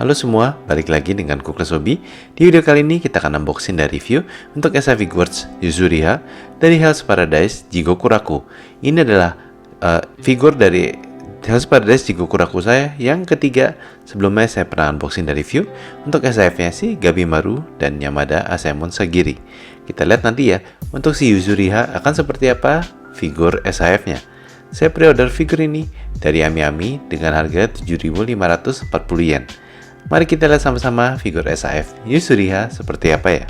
Halo semua, balik lagi dengan Kuklas Hobby. Di video kali ini kita akan unboxing dan review untuk SI Figures Yuzuriha dari Hell's Paradise Jigoku Raku. Ini adalah figur dari Hell's Paradise Jigoku Raku saya yang ketiga. Sebelumnya saya pernah unboxing dan review untuk SIF-nya si Gabimaru dan Yamada Asaemon Sagiri. Kita lihat nanti ya, untuk si Yuzuriha akan seperti apa figur SIF-nya. Saya pre-order figur ini dari Ami dengan harga 7.540 yen. Mari kita lihat sama-sama figur SIF Yuzuriha seperti apa ya.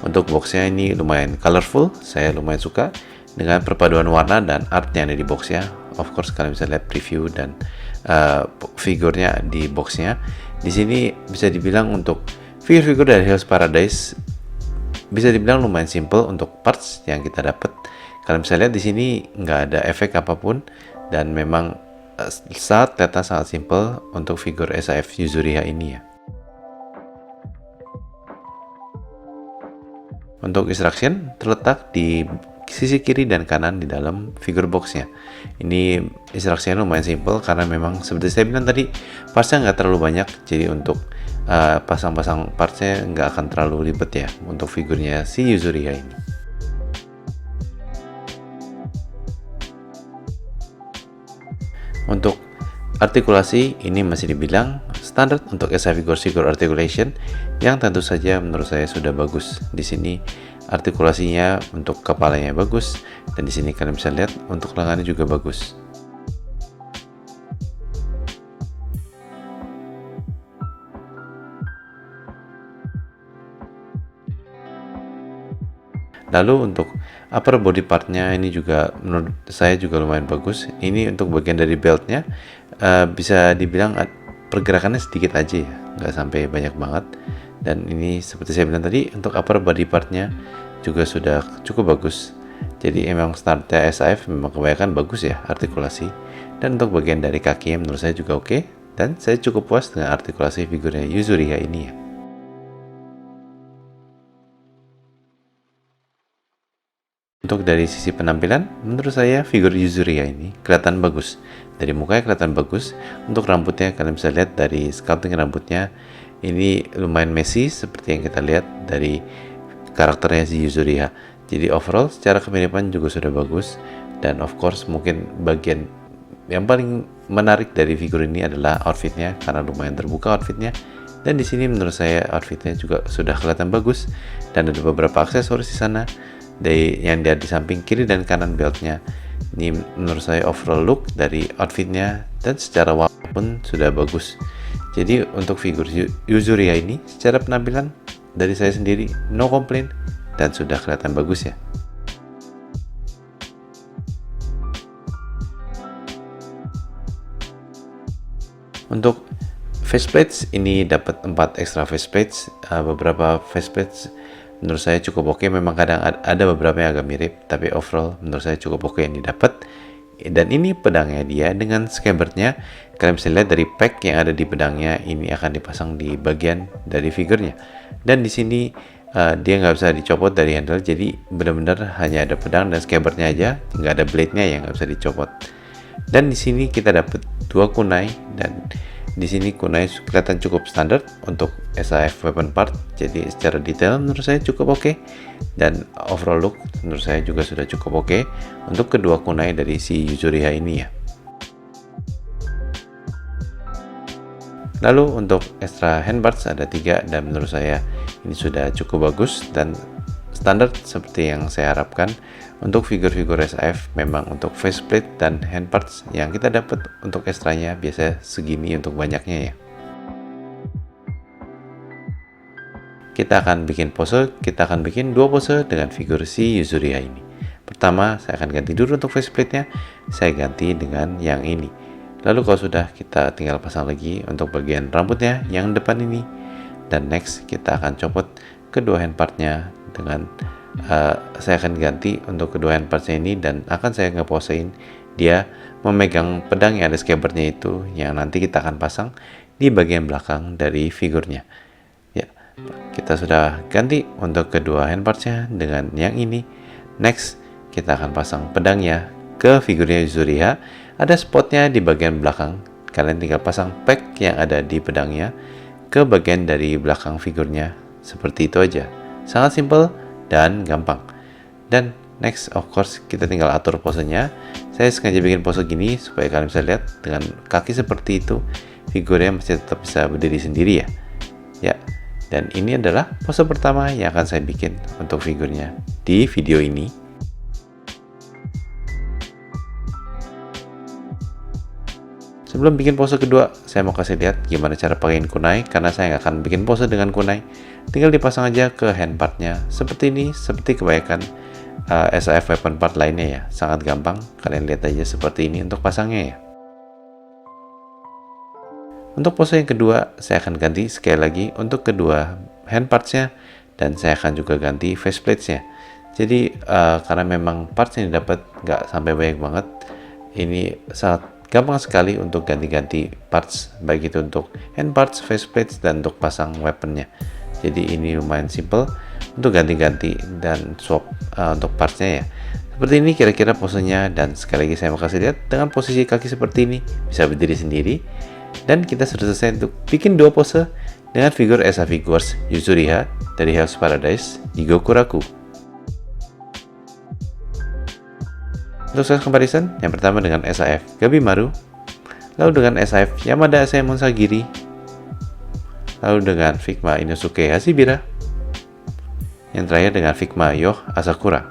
Untuk boxnya ini lumayan colorful, saya lumayan suka dengan perpaduan warna dan art yang ada di boxnya. Of course kalian bisa lihat preview dan figurnya di boxnya. Di sini bisa dibilang untuk figur-figur dari Hell's Paradise bisa dibilang lumayan simple untuk parts yang kita dapat. Kalian bisa lihat di sini nggak ada efek apapun dan memang kelihatan sangat simple untuk figur SIF Yuzuriha ini ya. Untuk instruction terletak di sisi kiri dan kanan di dalam figur boxnya. Ini instruksinya lumayan simple karena memang seperti saya bilang tadi partsnya nggak terlalu banyak, jadi untuk pasang-pasang partsnya nggak akan terlalu ribet ya untuk figurnya si Yuzuriha ini. Untuk artikulasi ini masih dibilang standar untuk SI figure articulation yang tentu saja menurut saya sudah bagus. Di sini artikulasinya untuk kepalanya bagus dan di sini kalian bisa lihat untuk lengannya juga bagus. Lalu untuk upper body partnya ini juga menurut saya juga lumayan bagus. Ini untuk bagian dari beltnya bisa dibilang pergerakannya sedikit aja ya, nggak sampai banyak banget. Dan ini seperti saya bilang tadi untuk upper body partnya juga sudah cukup bagus. Jadi emang standar SIF memang kebanyakan bagus ya artikulasi. Dan untuk bagian dari kakinya menurut saya juga oke. Dan saya cukup puas dengan artikulasi figurnya Yuzuriha ini ya. Untuk dari sisi penampilan, menurut saya figur Yuzuriha ini kelihatan bagus. Dari mukanya kelihatan bagus. Untuk rambutnya kalian bisa lihat dari sculpting rambutnya ini lumayan messy seperti yang kita lihat dari karakternya si Yuzuriha. Jadi overall secara kemiripan juga sudah bagus. Dan of course mungkin bagian yang paling menarik dari figur ini adalah outfitnya karena lumayan terbuka outfitnya. Dan di sini menurut saya outfitnya juga sudah kelihatan bagus dan ada beberapa aksesoris di sana. Yang dia di samping kiri dan kanan beltnya. Ini menurut saya overall look dari outfitnya dan secara warna pun sudah bagus. Jadi untuk figur Yuzuriha ini secara penampilan dari saya sendiri no complaint dan sudah kelihatan bagus ya. Untuk faceplates ini dapat 4 extra faceplates. Beberapa faceplates menurut saya cukup oke. Memang kadang ada beberapa yang agak mirip, tapi overall menurut saya cukup oke yang didapat. Dan ini pedangnya dia dengan scabbardnya. Kalian bisa lihat dari pack yang ada di pedangnya ini akan dipasang di bagian dari figurnya. Dan di sini dia nggak bisa dicopot dari handle, jadi benar-benar hanya ada pedang dan scabbardnya aja, nggak ada blade-nya yang nggak bisa dicopot. Dan di sini kita dapat 2 kunai dan di sini kunai kelihatan cukup standar untuk SIF weapon part. Jadi secara detail menurut saya cukup oke. Dan overall look menurut saya juga sudah cukup oke untuk kedua kunai dari si Yuzuriha ini ya. Lalu untuk extra hand parts ada 3 dan menurut saya ini sudah cukup bagus dan standar seperti yang saya harapkan. Untuk figur-figur SIF memang untuk faceplate dan hand parts yang kita dapat untuk ekstranya biasa segini untuk banyaknya ya. Kita akan bikin 2 pose dengan figur si Yuzuriha ini. Pertama saya akan ganti dulu untuk faceplate-nya, saya ganti dengan yang ini. Lalu kalau sudah kita tinggal pasang lagi untuk bagian rambutnya yang depan ini. Dan next kita akan copot kedua hand part-nya dengan saya akan ganti untuk kedua hand parts ini dan akan saya ngeposein dia memegang pedang yang ada scabbardnya itu yang nanti kita akan pasang di bagian belakang dari figurnya ya. Kita sudah ganti untuk kedua hand partsnya dengan yang ini. Next kita akan pasang pedangnya ke figurnya Yuzuriha. Ada spotnya di bagian belakang kalian tinggal pasang pack yang ada di pedangnya ke bagian dari belakang figurnya. Seperti itu aja. Sangat simple dan gampang. Dan next, of course, kita tinggal atur posenya. Saya sengaja bikin pose gini supaya kalian bisa lihat dengan kaki seperti itu, figurnya masih tetap bisa berdiri sendiri ya. Ya, dan ini adalah pose pertama yang akan saya bikin untuk figurnya di video ini. Sebelum bikin pose kedua, saya mau kasih lihat gimana cara pakein kunai, karena saya nggak akan bikin pose dengan kunai. Tinggal dipasang aja ke hand partnya seperti ini, seperti kebanyakan SAF weapon part lainnya ya. Sangat gampang, kalian lihat aja seperti ini untuk pasangnya ya. Untuk pose yang kedua, saya akan ganti sekali lagi untuk kedua hand partsnya, dan saya akan juga ganti faceplates-nya. Jadi karena memang parts yang didapat nggak sampai banyak banget, ini sangat gampang sekali untuk ganti-ganti parts, baik itu untuk hand parts, faceplates, dan untuk pasang weaponnya. Jadi ini lumayan simple untuk ganti-ganti dan swap untuk partsnya ya. Seperti ini kira-kira posenya, dan sekali lagi saya mau kasih lihat dengan posisi kaki seperti ini, bisa berdiri sendiri. Dan kita sudah selesai untuk bikin dua pose dengan figur SA Figures Yuzuriha dari Hell's Paradise Jigoku Raku. Untuk size comparison, yang pertama dengan SAF Gabimaru, lalu dengan SAF Yamada Saemon Sagiri, lalu dengan Figma Inosuke Hashibira, yang terakhir dengan Figma Yoh Asakura.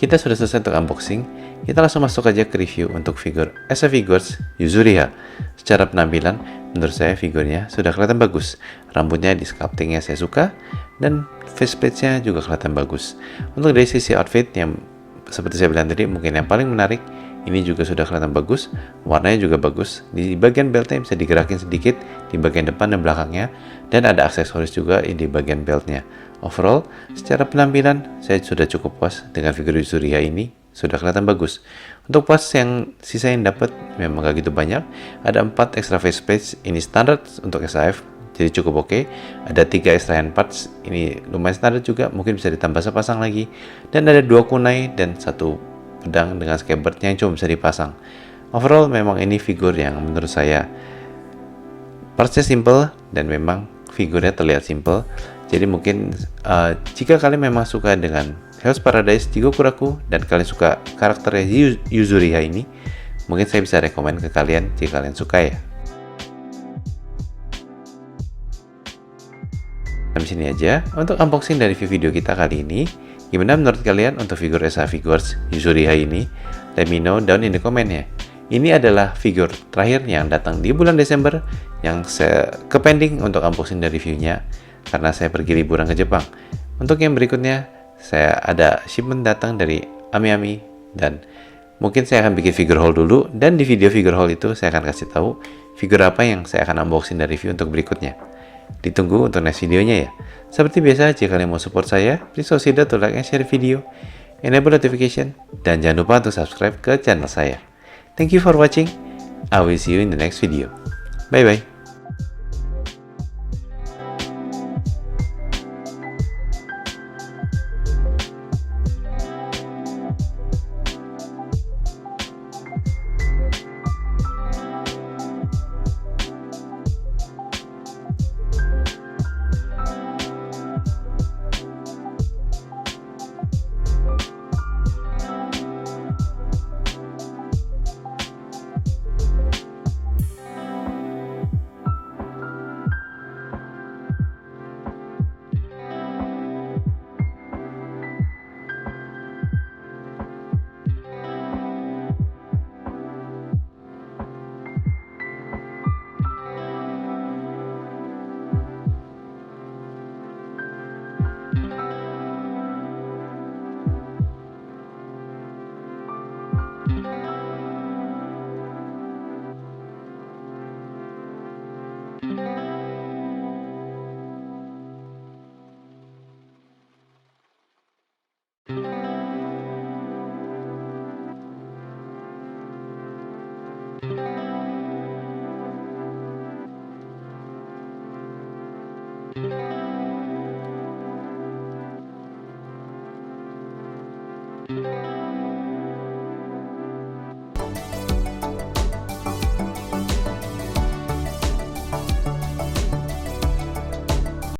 Kita sudah selesai untuk unboxing. Kita langsung masuk aja ke review untuk figur SA Figures Yuzuriha. Secara penampilan, menurut saya figurnya sudah kelihatan bagus. Rambutnya di sculptingnya saya suka, dan faceplate-nya juga kelihatan bagus. Untuk dari sisi outfit yang seperti saya bilang tadi, mungkin yang paling menarik, ini juga sudah kelihatan bagus. Warnanya juga bagus. Di bagian beltnya bisa digerakin sedikit di bagian depan dan belakangnya, dan ada aksesoris juga di bagian beltnya. Overall, secara penampilan saya sudah cukup puas dengan figur Yuzuriha ini, sudah kelihatan bagus. Untuk parts yang sisa yang dapat memang gak gitu banyak. Ada 4 extra faceplates, ini standar untuk SAF, jadi cukup oke. Ada 3 extra hand parts, ini lumayan standar juga, mungkin bisa ditambah sepasang lagi. Dan ada 2 kunai dan 1 pedang dengan scabbard yang cuma bisa dipasang. Overall memang ini figur yang menurut saya partsnya simple, dan memang figurnya terlihat simple. Jadi mungkin jika kalian memang suka dengan Hell's Paradise Jigoku Raku dan kalian suka karakternya Yuzuriha ini, mungkin saya bisa rekomend ke kalian jika kalian suka ya. Sampai sini aja untuk unboxing dari video kita kali ini. Gimana menurut kalian untuk figur SA Figures Yuzuriha ini? Let me know down in the comment ya. Ini adalah figur terakhir yang datang di bulan Desember yang saya pending untuk unboxing dan reviewnya, karena saya pergi liburan ke Jepang. Untuk yang berikutnya, saya ada shipment datang dari Ami-Ami, dan mungkin saya akan bikin figure haul dulu, dan di video figure haul itu saya akan kasih tahu figur apa yang saya akan unboxing dan review untuk berikutnya. Ditunggu untuk next videonya ya. Seperti biasa, jika kalian mau support saya, please consider to like and share video, enable notification, dan jangan lupa untuk subscribe ke channel saya. Thank you for watching. I will see you in the next video. Bye bye. Thank you.